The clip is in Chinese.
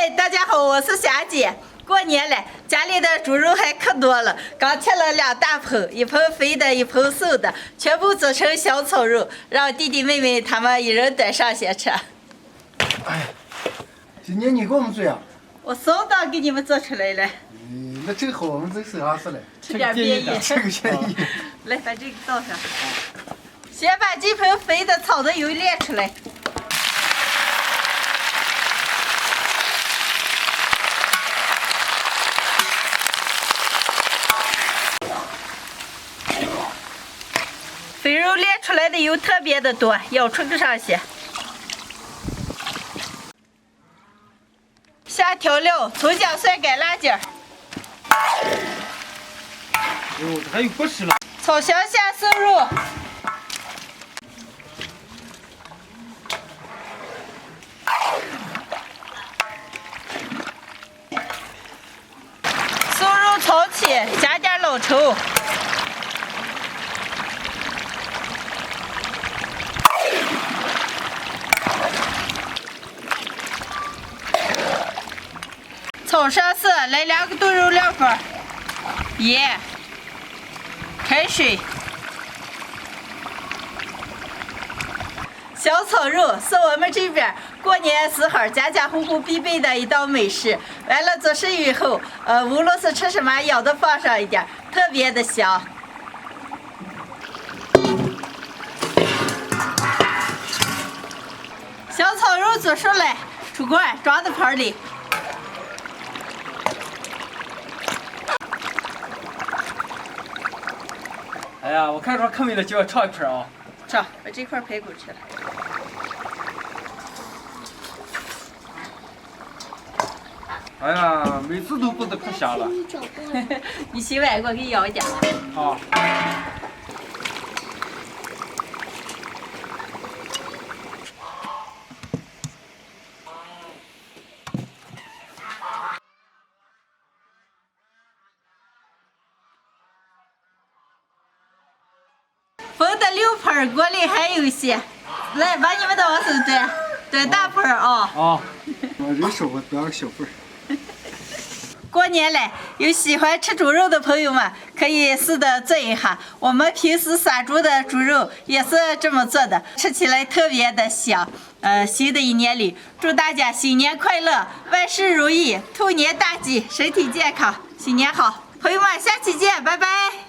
嗨，大家好，我是霞姐。过年了，家里的猪肉还可多了，刚切了2大盆，一盆肥的，一盆瘦的，全部做成小炒肉，让弟弟妹妹他们一人端上先吃。哎，今年你给我们做呀？我扫档给你们做出来了。那正好，我们这手上是嘞，吃点便宜。这个便宜。来，把这个倒上。先把这盆肥的炒的油炼出来。肥肉炼出来的油特别的多，舀出个上去。下调料：葱姜蒜干辣椒。哦，这还有果实了。炒香下瘦肉。瘦肉炒起，加点老抽。炒上色，来2个炖肉料粉，盐、开水。小炒肉是我们这边过年时候家家户户必备的一道美食。完了做成以后，无论是吃什么，舀都放上一点，特别的香。小炒肉做熟了，出锅装到盘里。哎呀，我看说坑里了，就要炒一盘啊！炒，把这块排骨吃了。哎呀，每次都不得可香了。你洗碗，我给你舀一点。好。分的6盆，锅里还有些。来，把你们的往手端大盆啊！啊，我人少，我端个小份儿。过年了，有喜欢吃猪肉的朋友们可以试着做一下。我们平时杀猪的猪肉也是这么做的，吃起来特别的香。新的一年里，祝大家新年快乐，万事如意，兔年大吉，身体健康，新年好！朋友们，下期见，拜拜。